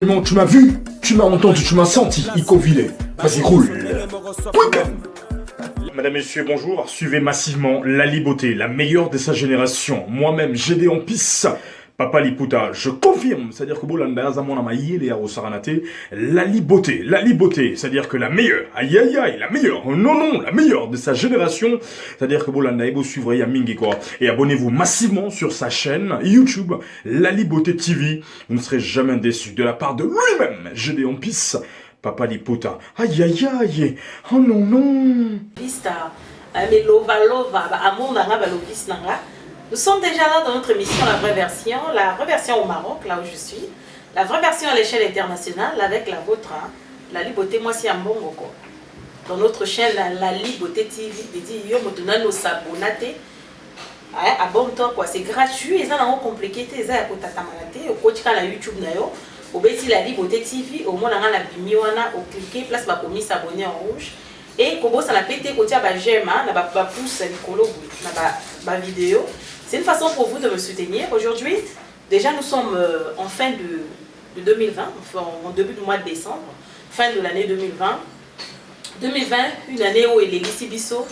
Tu m'as vu, tu m'as entendu, tu m'as senti, Ico Villet. Vas-y, roule. Mesdames, Messieurs, bonjour. Suivez massivement Lali Beauté, la meilleure de sa génération. Moi-même, Gédéon Pisse, Papa Liputa, je confirme. C'est-à-dire que Bolanda, Zamona Maïe, Léa Rosaranate, Lali Beauté, c'est-à-dire que la meilleure, aïe aïe aïe, la meilleure, non, la meilleure de sa génération. C'est-à-dire que Bolanda, vous suivrez Yamingi quoi. Et abonnez-vous massivement sur sa chaîne YouTube, Lali Beauté TV. Vous ne serez jamais déçus de la part de lui-même, Gédéon Pisse. Papa Liputa. Aïe aïe aïe. Oh non. Nous sommes déjà là dans notre émission la vraie version au Maroc, là où je suis, la vraie version à l'échelle internationale avec la vôtre, hein, Lali Beauté, moi c'est un bon gogo. Dans notre chaîne Lali Beauté TV, il dit yo motuna no s'abonner. Abonne-toi quoi, c'est gratuit, ils ont compliqué, ils ont kotatamana au coach la YouTube na yo. Au bêti Lali Beauté TV, au moins on a la bimiwana, au cliquer, place ma commis s'abonner en rouge. Et comme ça la pété côté à j'aime, na ba pouce nicolo na ba vidéo. C'est une façon pour vous de me soutenir. Aujourd'hui, déjà nous sommes en fin de 2020, enfin en début du mois de décembre, fin de l'année 2020. 2020, une année où il est ici biso.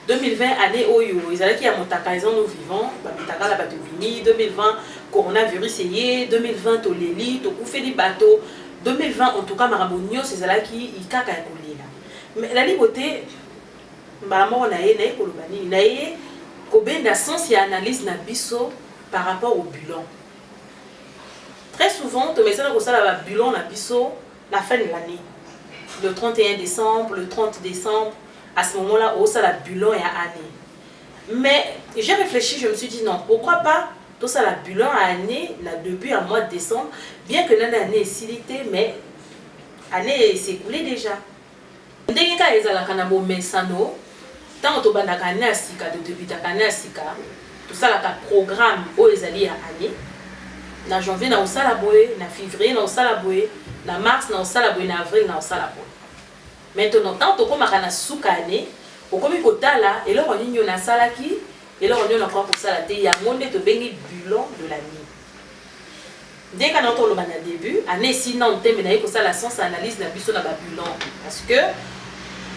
2020, année où ils allaient qui a montaka, ils nous vivants, babitaka la bateau vini. 2020, coronavirus est 2020, to l'élite, to fait des bateaux. 2020, en tout cas, marabonio, c'est là qui il kaka coulé là. Mais la liberté, maman on a eu kolobani, na eu combien de sens et analyse na biso par rapport au bilan. Très souvent, tu mets ça dans le bilan na biso la fin de l'année. Le 31 décembre, le 30 décembre, à ce moment-là, on ça la bilan et à année. Mais j'ai réfléchi, je me suis dit non, pourquoi pas tout ça la bilan à année, là, depuis un mois de décembre, bien que l'année est silité, mais l'année s'est écoulée déjà. Dès que les ala kanabo mensano, tant que tu as un sika de début de sika, tout ça là programme où les alliés à année. Na janvier na osala boye, na février na osala boye, na mars na osala boye, na avril na osala boye. Maintenant tant que comme na suka année, au comme kotala et là on y na salaki et là on y encore pour ça la té ya monde te bengi bilan de l'année. Dès qu'on entend le bana début, année sinon thème na yiko ça la science analyse na biso na ba bilan parce que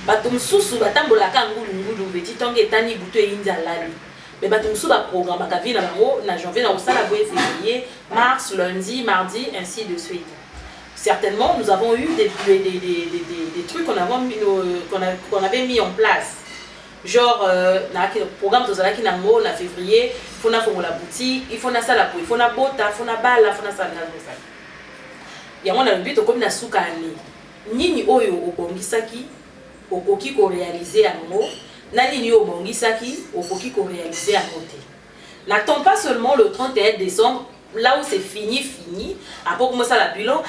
batum susu batambolaka ngulu beti tonge tani buto inzalali mais batum susu ba programme ka vi na bango na janvier na osala boye février mars lundi mardi ainsi de suite. Certainement nous avons eu des trucs qu'on avait mis en place genre na programme tozala ki nango na février faut na fongola boutique il faut na sala po il faut na bota faut na bala faut na sala na ça ya mona le but comme na suka ani nini oyo obongisaki okoki ko réaliser yango na nini yo bongisaki okoki ko réaliser yango te. N'attends pas seulement le 31 décembre là où c'est fini après commencer la bilan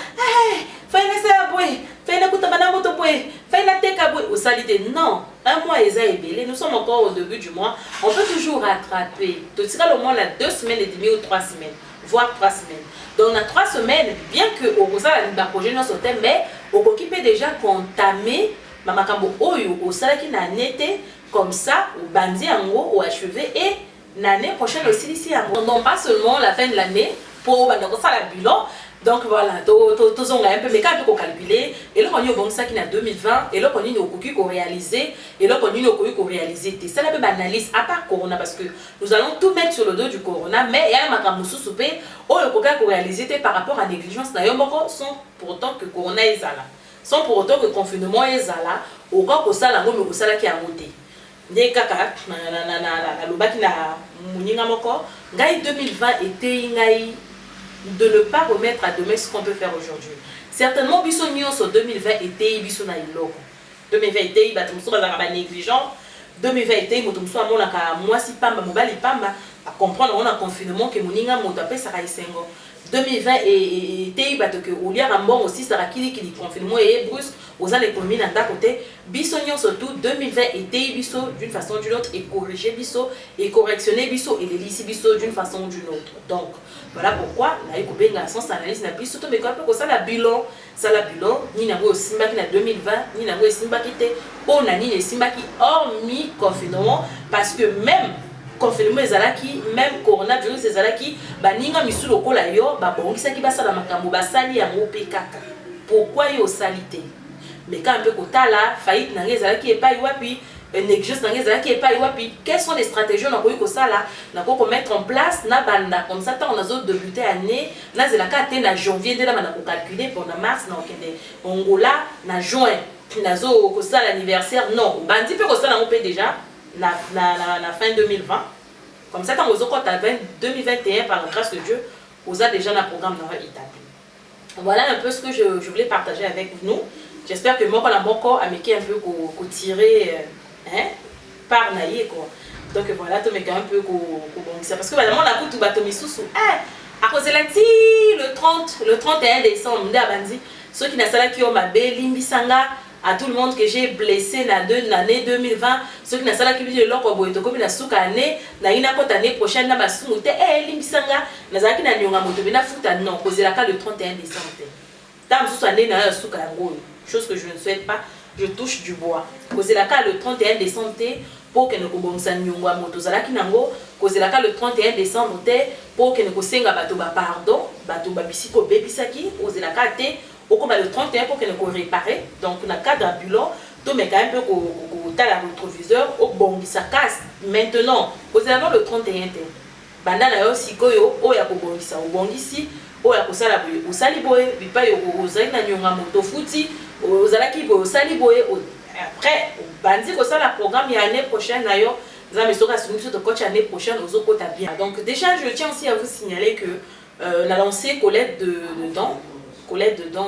fais ça boy fais na kutabana moto boy fais na teka boy au salité non un mois est nous sommes encore au début du mois on peut toujours rattraper tout ça au moins la 2 semaines et demie ou 3 semaines voire 3 semaines donc on a 3 semaines bien que au ça la projet non sauté mais au peut déjà entamer mamakambo oyo au salaki na nete comme ça au bandi yango au achevé et l'année prochaine aussi ici non pas seulement la fin de l'année pour ça la bilan donc voilà tous on a un peu mais quand on calculer et là on y a bon ça qui na 2020 et là on y a au qu'on réaliser et là on y a qu'on réaliser c'est la même analyse à part corona parce que nous allons tout mettre sur le dos du corona mais il y a un makamusu soupé au qu'on réaliser par rapport à négligence d'ailleurs sans pour autant que corona est là sans pour autant que le confinement est là au cas où ça la gomme au ça qui a monté des kaka na lobaki na muninga moko ngai 2020 était ngai de ne pas remettre à demain ce qu'on peut faire aujourd'hui. Certainement biso nyonso 2020 était biso na iloko 2020 était batumso bazaka négligent 2020 était motumso amona ka mwasi pamba mobali pamba à comprendre on a confinement que muninga moto apesa ka isengo 2020 était bato que au lieu rambon aussi ça rakili qui confinement et brusque aux l'économie dans côté biso surtout 2020 était biso d'une façon ou d'une autre et corriger biso et correctionner biso et les lisser biso d'une façon ou d'une autre. Donc voilà pourquoi la ekobenga sans analyse na biso to mais quand peu ça la bilan ni na go simba qui na 2020 ni na go simba qui te on a ni les simba qui hormis confinement parce que même confinement ezalaki même coronavirus ezalaki baninga misu lokola yo babongisaki basala makambo basali yango pe kaka pourquoi yo salite mais quand un peu kotala faillite nange ezalaki epai wapi négligence nange ezalaki epai wapi quelles sont les stratégies on a koyi kosala na ko mettre en place na banda comme ça tant on a zo débuter année na zelaka te na janvier nde na bana ko calculer pendant mars na okende ongola na juin nazo kosala l'anniversaire non bandi pe kosala ngo pe déjà la fin 2020 comme ça quand vous avez 2021 par grâce de Dieu vous avez déjà un programme dans établi. Voilà un peu ce que je voulais partager avec nous. J'espère que moi mon corps a mis un peu tirer par naïe quoi. Donc voilà tout mais un peu parce que vraiment la tout bateau misusu à cause de la le 31 décembre nda bandi ceux qui n'a sala qui ont ma belle limbisanga à tout le monde que j'ai blessé l'année 2020 ceux qui n'a sala qui veut leur boito comme la souka année na ina kota année prochaine na basumuté limbisanga na zaki na nyonga moto bina futa non cause la cas le 31 décembre tam sous année na souka ngolo chose que je ne souhaite pas je touche du bois cause la cas le 31 décembre pour que nous kobongisa nyonga moto zalaki nango cause la cas le 31 décembre pour que nous kosenga bato ba pardon bato ba bisiko bebisaki cause la cas au combat le 31 pour que nous réparer donc on a cadre ambulant tout mais quand même que la rétroviseur au bon ça casse maintenant vous avez le 31 banda na yo sikoyo o ya ko bongisa o bongisi o ya ko sala boye o sali boye bipa yo ko zali na nyonga moto futi o zalaki boye o sali boye après bandi ko sala programme ya année prochaine na yo za mesoka sungiso de coach année prochaine aux kota bien donc déjà je tiens aussi à vous signaler que la lancée collecte de dons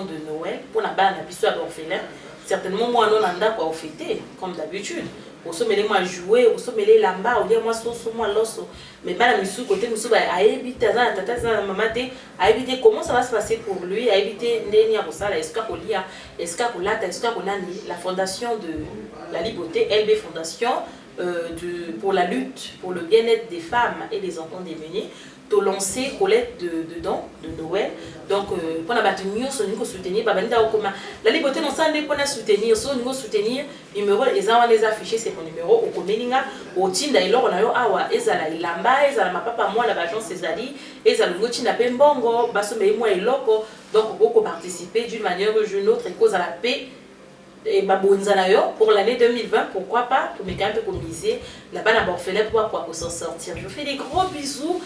de Noël pour la balle à biso à l'orphelin certainement moi non anda quoi fêter comme d'habitude au sommet moi jouer au sommet les lamba ou dire moi soso moi loso mais pas la misu côté misu ba a éviter ça tata ça maman té a éviter comment ça va se passer pour lui a éviter ndeni ya sala est-ce qu'on lia est-ce qu'on lata est-ce qu'on a la fondation de la liberté LB Fondation pour la lutte pour le bien-être des femmes et des enfants démunis to lancer collecte de dons de Noël donc pour la bâtonnière son niveau soutenir babanda okoma la liberté non ça pour la soutenir son niveau soutenir numéro les gens les afficher c'est mon numéro au komeninga au tinda iloko na yo awa ezala ilamba ezala mapapa moi la bagence ezali ezala ngotina pembongo basombe moi iloko donc beaucoup participer d'une manière ou d'une autre cause à la paix et pour l'année 2020 pourquoi pas pour mes un peu communiser là-bas la orphelin pour s'en sortir. Je fais des gros bisous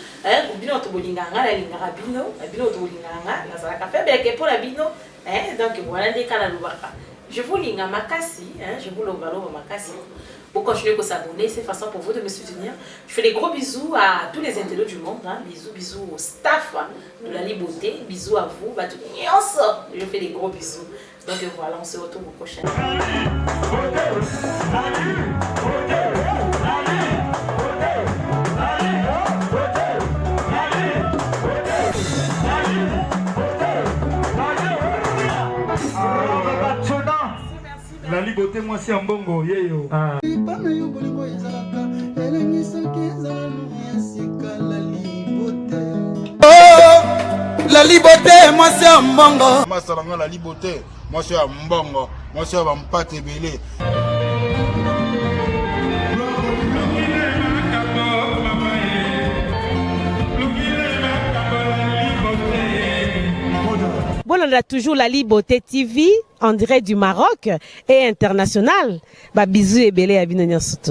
bino to bolinganga la lingara bino to bolinganga na sala café beke pour la bino donc voilà des cas lobaka je vous linga makasi je vous lobalo makasi pour continuer à s'abonner c'est façon pour vous de me soutenir. Je fais des gros bisous à tous les internautes du monde bisous au staff de la liberté bisous à vous je fais des gros bisous. Donc voilà, on se retrouve au prochain. La liberté, moi c'est un bongo, yeyo. La liberté, moi c'est un bongo. Moi c'est la liberté, moi c'est un bongo, moi c'est un pâte belé. Bon, on a toujours la Liberté TV en direct du Maroc et international. Bah bisous et belé à Binonia Soto.